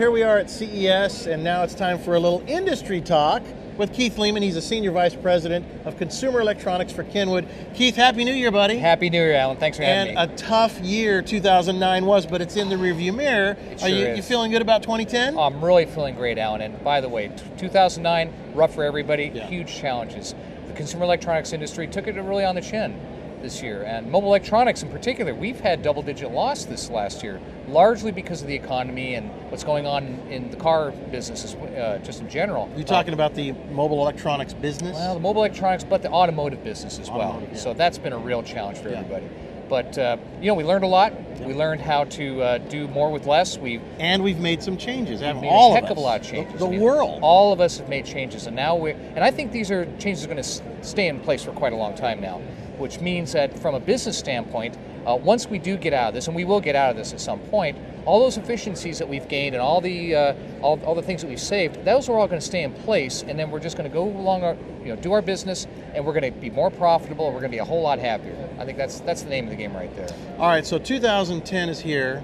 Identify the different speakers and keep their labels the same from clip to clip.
Speaker 1: here we are at CES, and now it's time for a little industry talk with Keith Lehmann. He's a Senior Vice President of Consumer Electronics for Kenwood. Keith, Happy New Year, buddy.
Speaker 2: Happy New Year, Alan. Thanks for having me.
Speaker 1: And a tough year 2009 was, but it's in the rearview mirror.
Speaker 2: It sure is.
Speaker 1: You feeling good about 2010?
Speaker 2: I'm really feeling great, Alan. And by the way, 2009, rough for everybody,
Speaker 1: Yeah.
Speaker 2: huge challenges. The consumer electronics industry took it really on the chin this year. And mobile electronics in particular, we've had double-digit loss this last year, largely because of the economy and what's going on in the car business just in general.
Speaker 1: You're talking about the mobile electronics business?
Speaker 2: Well, the mobile electronics, but the automotive business as well.
Speaker 1: Automotive, yeah.
Speaker 2: So that's been a real challenge for everybody. But we learned a lot.
Speaker 1: Yeah.
Speaker 2: We learned how to do more with less.
Speaker 1: And we've made some changes, haven't
Speaker 2: made
Speaker 1: all
Speaker 2: a heck
Speaker 1: of us?
Speaker 2: of a lot of changes.
Speaker 1: The world.
Speaker 2: All of us have made changes, and now I think these are changes that are going to stay in place for quite a long time now, which means that from a business standpoint, once we do get out of this, and we will get out of this at some point, all those efficiencies that we've gained and all the things that we've saved, those are all going to stay in place, and then we're just going to go along do our business, and we're going to be more profitable, and we're going to be a whole lot happier. I think that's the name of the game right there.
Speaker 1: All right, so 2010 is here.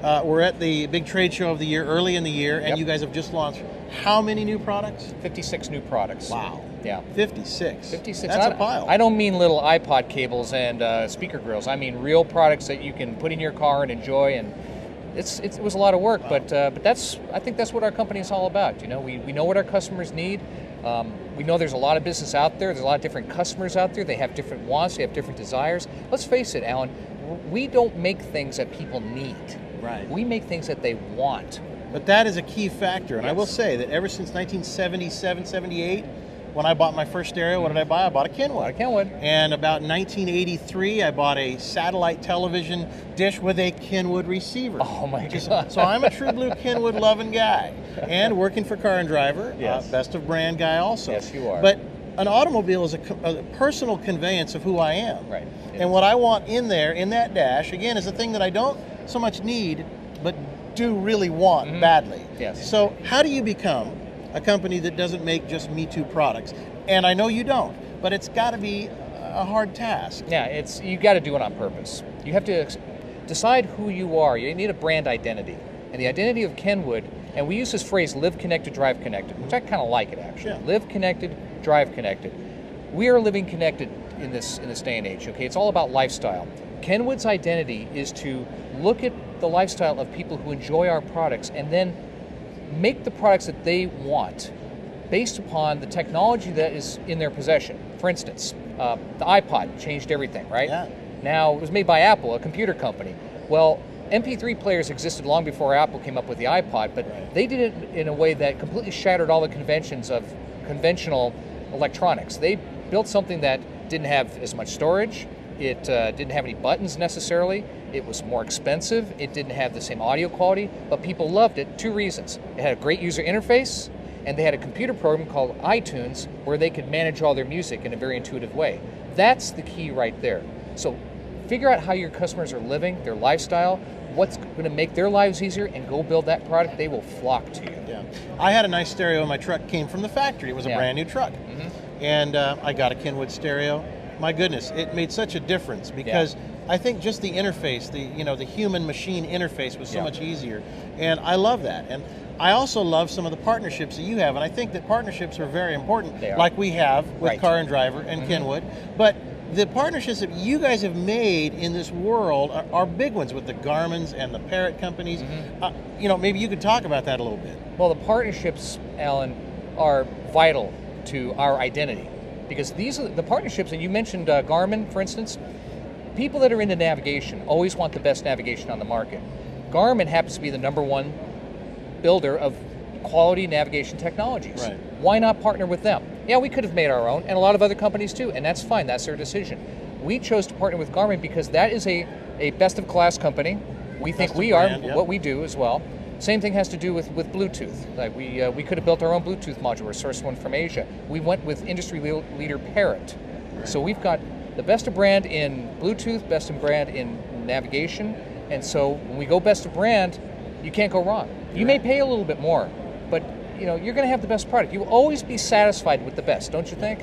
Speaker 1: We're at the big trade show of the year, early in the year, and you guys have just launched how many new products?
Speaker 2: 56 new products.
Speaker 1: Wow.
Speaker 2: Yeah.
Speaker 1: 56.
Speaker 2: 56.
Speaker 1: That's a pile.
Speaker 2: I don't mean little iPod cables and speaker grills. I mean real products that you can put in your car and enjoy. And it was a lot of work,
Speaker 1: wow.
Speaker 2: but I think that's what our company is all about. We know what our customers need. We know there's a lot of business out there. There's a lot of different customers out there. They have different wants. They have different desires. Let's face it, Alan. We don't make things that people need.
Speaker 1: Right.
Speaker 2: We make things that they want.
Speaker 1: But that is a key factor, and
Speaker 2: Yes.
Speaker 1: I will say that ever since 1977, 78, when I bought my first stereo, what did I buy? I bought a Kenwood. And about 1983, I bought a satellite television dish with a Kenwood receiver.
Speaker 2: Oh my God.
Speaker 1: So I'm a true blue Kenwood loving guy, and working for Car and Driver,
Speaker 2: Yes.
Speaker 1: best of brand guy also.
Speaker 2: Yes, you are.
Speaker 1: But an automobile is a personal conveyance of who I am.
Speaker 2: Right.
Speaker 1: And what I want in there, in that dash, again, is a thing that I don't so much need, but do really want badly.
Speaker 2: Yes.
Speaker 1: So how do you become a company that doesn't make just Me Too products? And I know you don't, but it's got to be a hard task.
Speaker 2: Yeah, you got to do it on purpose. You have to decide who you are. You need a brand identity. And the identity of Kenwood, and we use this phrase, live connected, drive connected, which I kind of like it actually.
Speaker 1: Yeah.
Speaker 2: Live connected, drive connected. We are living connected in this day and age, okay? It's all about lifestyle. Kenwood's identity is to look at the lifestyle of people who enjoy our products and then make the products that they want based upon the technology that is in their possession. For instance, the iPod changed everything, right?
Speaker 1: Yeah.
Speaker 2: Now, it was made by Apple, a computer company. Well, MP3 players existed long before Apple came up with the iPod, but they did it in a way that completely shattered all the conventions of conventional electronics. They built something that didn't have as much storage, it didn't have any buttons necessarily, it was more expensive, it didn't have the same audio quality, but people loved it. Two reasons. It had a great user interface, and they had a computer program called iTunes where they could manage all their music in a very intuitive way. That's the key right there. So figure out how your customers are living, their lifestyle, what's going to make their lives easier, and go build that product. They will flock to you.
Speaker 1: Yeah. I had a nice stereo in my truck, came from the factory. It was a brand new truck. And I got a Kenwood stereo. My goodness, it made such a difference because I think just the interface, the human-machine interface was so much easier. And I love that. And I also love some of the partnerships that you have, and I think that partnerships are very important, like we have with Car and Driver and Kenwood. But the partnerships that you guys have made in this world are big ones with the Garmins and the Parrot companies. Maybe you could talk about that a little bit.
Speaker 2: Well, the partnerships, Alan, are vital to our identity because these are the partnerships, and you mentioned Garmin, for instance. People that are into navigation always want the best navigation on the market. Garmin happens to be the #1 builder of quality navigation technologies.
Speaker 1: Right.
Speaker 2: Why not partner with them? Yeah, we could have made our own, and a lot of other companies too, and that's fine, that's their decision. We chose to partner with Garmin because that is a best-of-class company. We think we are, what we do as well. Same thing has to do with Bluetooth. Like we could have built our own Bluetooth module or sourced one from Asia. We went with industry leader Parrot. Right. So we've got the best of brand in Bluetooth, best of brand in navigation, and so when we go best of brand, you can't go wrong. You may pay a little bit more, but you're going to have the best product. You will always be satisfied with the best, don't you think?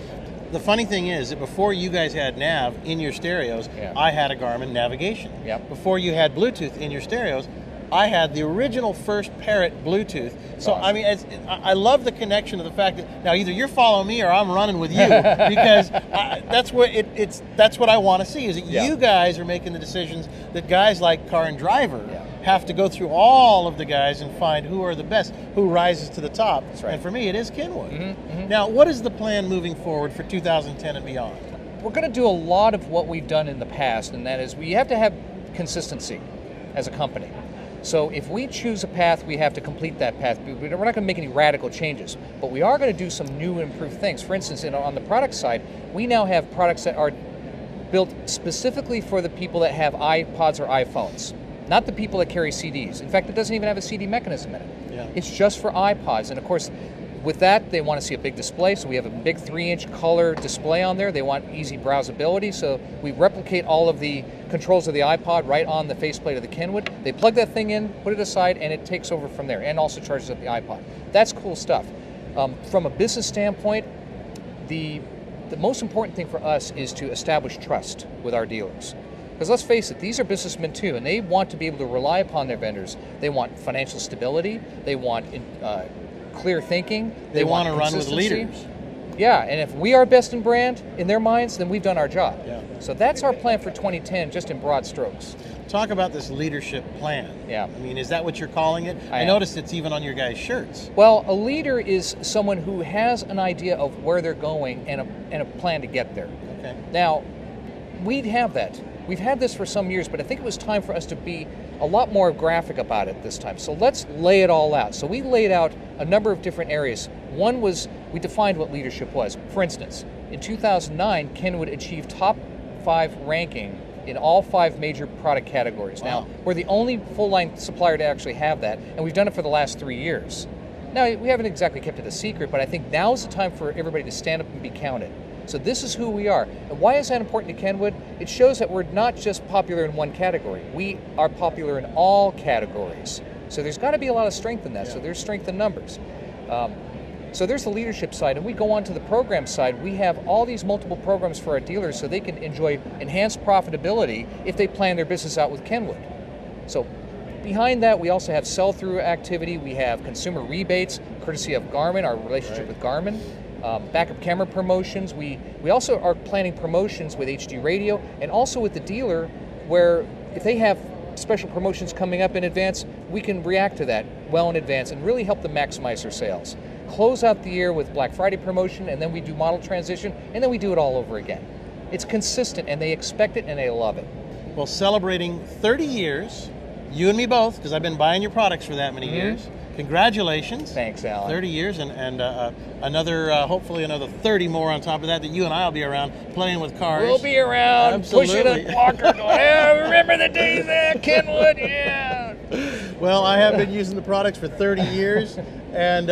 Speaker 1: The funny thing is that before you guys had nav in your stereos, I had a Garmin navigation.
Speaker 2: Yep.
Speaker 1: Before you had Bluetooth in your stereos, I had the original first Parrot Bluetooth. So
Speaker 2: awesome.
Speaker 1: I mean, I love the connection of the fact that now either you're following me or I'm running with you, because that's what that's what I want to see, is that you guys are making the decisions that guys like Car and Driver have to go through all of the guys and find who are the best, who rises to the top.
Speaker 2: That's right.
Speaker 1: And for me, it is Kenwood. Now, what is the plan moving forward for 2010 and beyond?
Speaker 2: We're going to do a lot of what we've done in the past, and that is we have to have consistency as a company. So if we choose a path, we have to complete that path. We're not going to make any radical changes, but we are going to do some new and improved things. For instance, on the product side, we now have products that are built specifically for the people that have iPods or iPhones, not the people that carry CDs. In fact, it doesn't even have a CD mechanism in it. It's just for iPods, and of course, with that, they want to see a big display, so we have a big 3-inch color display on there. They want easy browsability, so we replicate all of the controls of the iPod right on the faceplate of the Kenwood. They plug that thing in, put it aside, and it takes over from there, and also charges up the iPod. That's cool stuff. From a business standpoint, the most important thing for us is to establish trust with our dealers. Because let's face it, these are businessmen too, and they want to be able to rely upon their vendors. They want financial stability, they want clear thinking.
Speaker 1: They want to run with leaders.
Speaker 2: Yeah, and if we are best in brand in their minds, then we've done our job.
Speaker 1: Yeah.
Speaker 2: So that's our plan for 2010, just in broad strokes.
Speaker 1: Talk about this leadership plan.
Speaker 2: Yeah.
Speaker 1: I mean, is that what you're calling it? I noticed it's even on your guys' shirts.
Speaker 2: Well, a leader is someone who has an idea of where they're going and a plan to get there.
Speaker 1: Okay.
Speaker 2: Now, we'd have that. We've had this for some years, but I think it was time for us to be a lot more graphic about it this time. So let's lay it all out. So we laid out a number of different areas. One was, we defined what leadership was. For instance, in 2009, Kenwood achieved top 5 ranking in all 5 major product categories.
Speaker 1: Wow.
Speaker 2: Now, we're the only full-line supplier to actually have that, and we've done it for the last 3 years. Now, we haven't exactly kept it a secret, but I think now is the time for everybody to stand up and be counted. So this is who we are. And why is that important to Kenwood? It shows that we're not just popular in one category. We are popular in all categories. So there's got to be a lot of strength in that. So there's strength in numbers. So there's the leadership side. And we go on to the program side. We have all these multiple programs for our dealers so they can enjoy enhanced profitability if they plan their business out with Kenwood. So behind that, we also have sell-through activity. We have consumer rebates, courtesy of Garmin, our relationship with Garmin. Backup camera promotions. We also are planning promotions with HD Radio and also with the dealer, where if they have special promotions coming up in advance, we can react to that well in advance and really help them maximize their sales. Close out the year with Black Friday promotion, and then we do model transition, and then we do it all over again. It's consistent, and they expect it, and they love it.
Speaker 1: Well, celebrating 30 years, you and me both, because I've been buying your products for that many years. Congratulations.
Speaker 2: Thanks, Alan.
Speaker 1: 30 years and another, hopefully another 30 more on top of that you and I will be around playing with cars.
Speaker 2: We'll be around.
Speaker 1: Absolutely.
Speaker 2: Pushing a walker going, yeah, remember the days at Kenwood? Yeah.
Speaker 1: Well, I have been using the products for 30 years and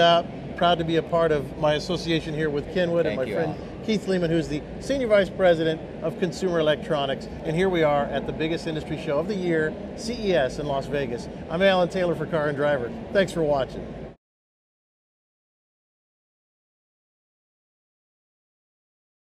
Speaker 1: proud to be a part of my association here with Kenwood.
Speaker 2: Thank
Speaker 1: and my
Speaker 2: you,
Speaker 1: friend
Speaker 2: Alan.
Speaker 1: Keith Lehmann, who's the Senior Vice President of Consumer Electronics. And here we are at the biggest industry show of the year, CES in Las Vegas. I'm Alan Taylor for Car and Driver. Thanks for watching.